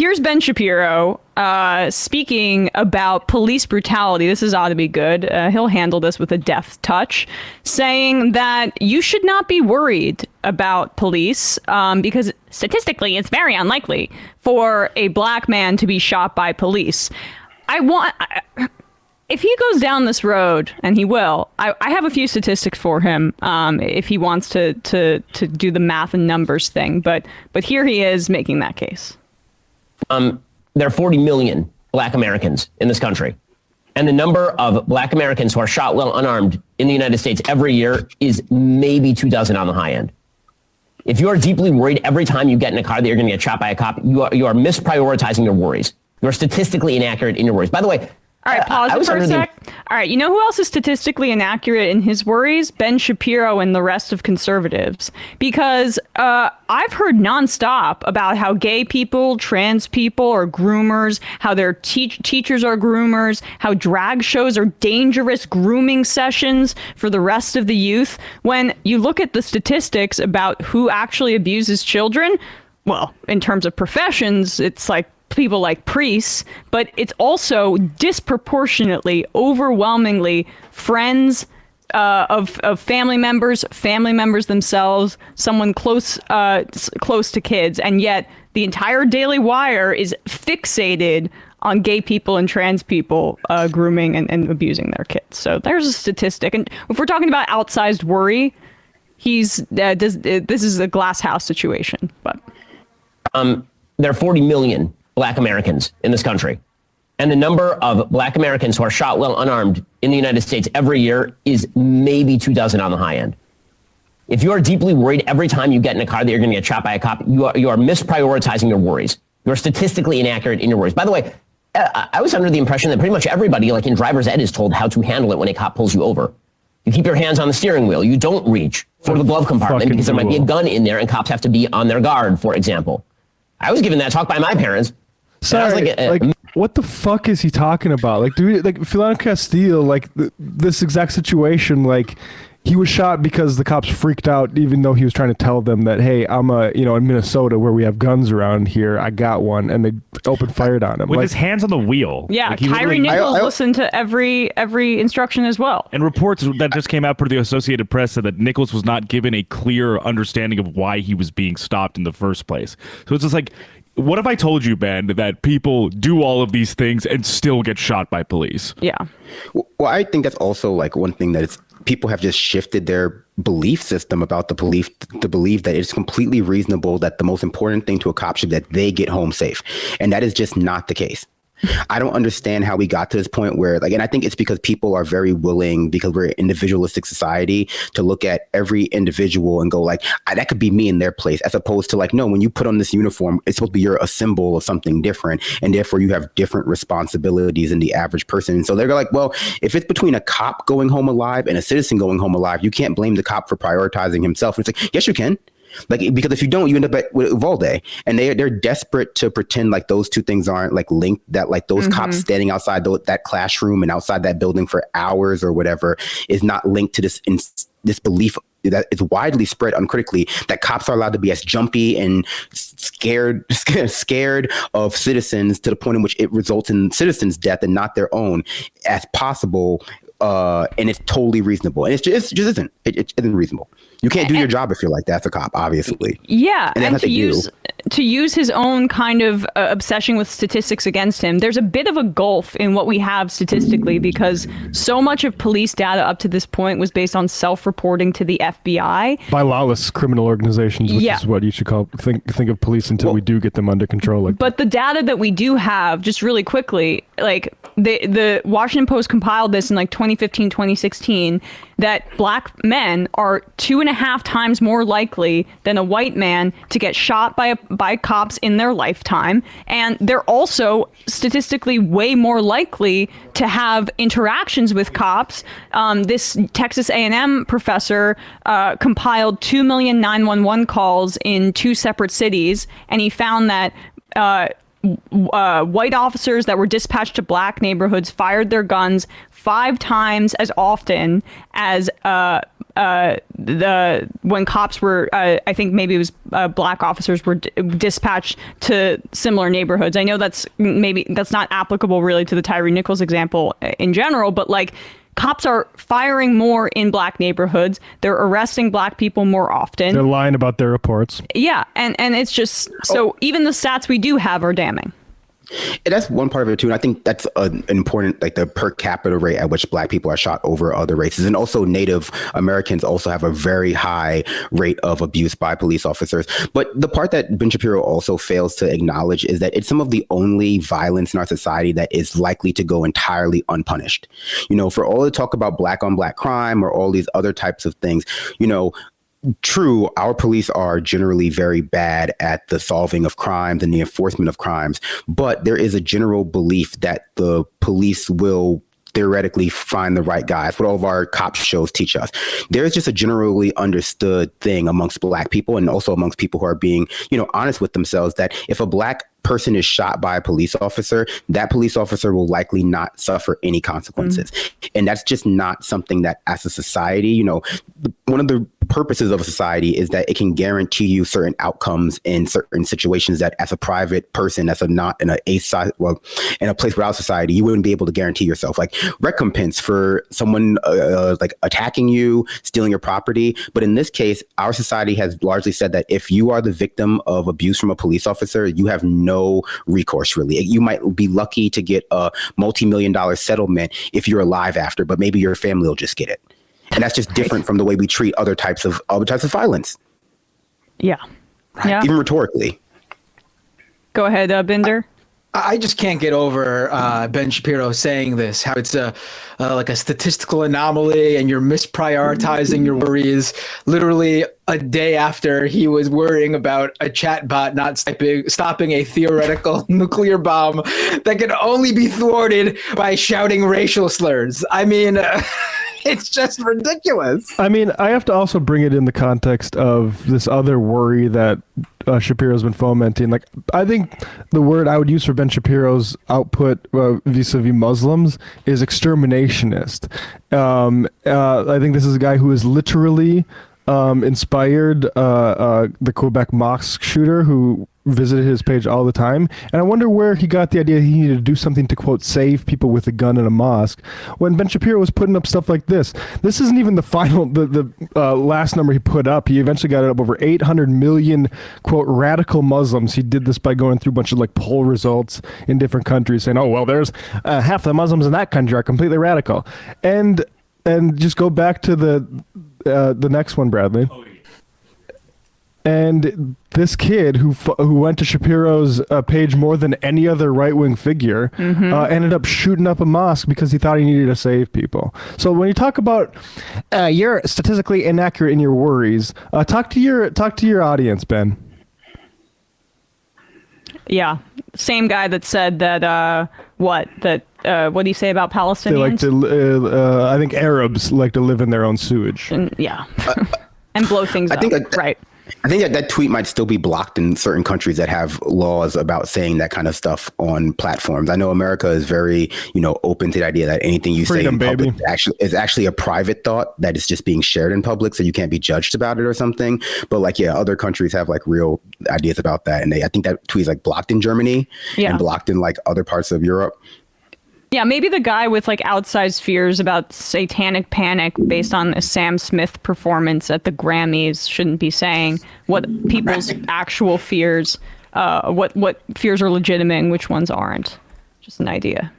here's Ben Shapiro speaking about police brutality. This is ought to be good. He'll handle this with a deft touch, saying that you should not be worried about police because statistically it's very unlikely for a black man to be shot by police. If he goes down this road, and he will, I have a few statistics for him if he wants to do the math and numbers thing. But here he is making that case. There are 40 million black Americans in this country. And the number of black Americans who are shot while unarmed in the United States every year is maybe 2 dozen on the high end. If you are deeply worried every time you get in a car that you're going to get shot by a cop, you are misprioritizing your worries. You are statistically inaccurate in your worries. By the way, all right, pause for a sec. All right, you know who else is statistically inaccurate in his worries? Ben Shapiro and the rest of conservatives. Because I've heard nonstop about how gay people, trans people are groomers, how their teachers are groomers, how drag shows are dangerous grooming sessions for the rest of the youth. When you look at the statistics about who actually abuses children, well, in terms of professions, it's like people like priests, but it's also disproportionately, overwhelmingly friends of family members themselves, someone close to kids, and yet the entire Daily Wire is fixated on gay people and trans people grooming and abusing their kids. So there's a statistic, and if we're talking about outsized worry, this is a glass house situation. But there are 40 million black Americans in this country. And the number of black Americans who are shot while unarmed in the United States every year is maybe 2 dozen on the high end. If you are deeply worried every time you get in a car that you're going to get shot by a cop, you are misprioritizing your worries. You are statistically inaccurate in your worries. By the way, I was under the impression that pretty much everybody, like in driver's ed, is told how to handle it when a cop pulls you over. You keep your hands on the steering wheel. You don't reach for the glove compartment because there might be a gun in there and cops have to be on their guard, for example. I was given that talk by my parents. Sorry, what the fuck is he talking about? Like, dude, like Philando Castile, like this exact situation, like he was shot because the cops freaked out, even though he was trying to tell them that, hey, I'm in Minnesota where we have guns around here, I got one, and they opened fire on him with his hands on the wheel. Yeah, like Tyree Nichols listened to every instruction as well. And reports that just came out per the Associated Press said that Nichols was not given a clear understanding of why he was being stopped in the first place. So it's just like, what if I told you, Ben, that people do all of these things and still get shot by police? Yeah. Well, I think that's also like one thing that people have just shifted their belief system about the belief that it's completely reasonable that the most important thing to a cop should be that they get home safe. And that is just not the case. I don't understand how we got to this point where, like, and I think it's because people are very willing, because we're an individualistic society, to look at every individual and go like, that could be me in their place, as opposed to like, no, when you put on this uniform, it's supposed to be you're a symbol of something different, and therefore you have different responsibilities than the average person. And so they're like, well, if it's between a cop going home alive and a citizen going home alive, you can't blame the cop for prioritizing himself. And it's like, yes, you can. Like, because if you don't, you end up with Uvalde, and they're desperate to pretend like those two things aren't like linked, that like those cops standing outside that classroom and outside that building for hours or whatever is not linked to this belief that is widely spread uncritically, that cops are allowed to be as jumpy and scared of citizens to the point in which it results in citizens' death and not their own as possible. And it's totally reasonable. And it just isn't. It isn't reasonable. You can't do your job if you're like that as a cop, obviously. Yeah, and to use his own kind of obsession with statistics against him, there's a bit of a gulf in what we have statistically, because so much of police data up to this point was based on self-reporting to the FBI. By lawless criminal organizations, which is what you should think of police until we do get them under control. But the data that we do have, just really quickly, like the Washington Post compiled this in like 2015, 2016, that black men are 2.5 times more likely than a white man to get shot by cops in their lifetime. And they're also statistically way more likely to have interactions with cops. This Texas A&M professor compiled 2 million 911 calls in 2 separate cities, and he found that white officers that were dispatched to black neighborhoods fired their guns 5 times as often as when cops were, I think maybe it was black officers were dispatched to similar neighborhoods. I know that's not applicable really to the Tyree Nichols example in general, but like cops are firing more in black neighborhoods. They're arresting black people more often. They're lying about their reports. Yeah, and it's just so even the stats we do have are damning. And that's one part of it too, and I think that's an important, like the per capita rate at which black people are shot over other races, and also Native Americans also have a very high rate of abuse by police officers. But the part that Ben Shapiro also fails to acknowledge is that it's some of the only violence in our society that is likely to go entirely unpunished. You know, for all the talk about black on black crime or all these other types of things, you know, true, our police are generally very bad at the solving of crimes and the enforcement of crimes, but there is a general belief that the police will theoretically find the right guys. What all of our cop shows teach us. There's just a generally understood thing amongst black people and also amongst people who are being, you know, honest with themselves, that if a black person is shot by a police officer, that police officer will likely not suffer any consequences. And that's just not something that as a society, you know, one of the purposes of a society is that it can guarantee you certain outcomes in certain situations that as a private person, that's not in in a place without society, you wouldn't be able to guarantee yourself, like recompense for someone like attacking you, stealing your property. But in this case, our society has largely said that if you are the victim of abuse from a police officer, you have no recourse really. You might be lucky to get a multi-million-dollar settlement if you're alive after, but maybe your family will just get it. And that's just different from the way we treat other types of violence. Yeah. Yeah. Even rhetorically. Go ahead, Binder. I just can't get over Ben Shapiro saying this, how it's like a statistical anomaly and you're misprioritizing your worries literally a day after he was worrying about a chatbot not stopping a theoretical nuclear bomb that can only be thwarted by shouting racial slurs. I mean... It's just ridiculous. I mean, I have to also bring it in the context of this other worry that Shapiro's been fomenting. Like, I think the word I would use for Ben Shapiro's output vis-a-vis Muslims is exterminationist. I think this is a guy who is literally inspired the Quebec mosque shooter who visited his page all the time, and I wonder where he got the idea he needed to do something to, quote, save people with a gun in a mosque when Ben Shapiro was putting up stuff like this. This isn't even the final, the last number he put up. He eventually got it up over 800 million, quote, radical Muslims. He did this by going through a bunch of like poll results in different countries saying, oh, well, there's half the Muslims in that country are completely radical. And just go back to the next one, Bradley. And this kid who went to Shapiro's page more than any other right-wing figure ended up shooting up a mosque because he thought he needed to save people. So when you talk about you're statistically inaccurate in your worries, talk to your audience, Ben. Yeah, same guy that said that what do you say about Palestinians? They like to, I think Arabs like to live in their own sewage. And, yeah, and blow things up. Right. I think that tweet might still be blocked in certain countries that have laws about saying that kind of stuff on platforms. I know America is very, you know, open to the idea that anything you say in public is actually a private thought that is just being shared in public, so you can't be judged about it or something. But like, yeah, other countries have like real ideas about that, and I think that tweet is like blocked in Germany and blocked in like other parts of Europe. Yeah, maybe the guy with like outsized fears about satanic panic based on a Sam Smith performance at the Grammys shouldn't be saying what people's actual fears, what fears are legitimate and which ones aren't. Just an idea.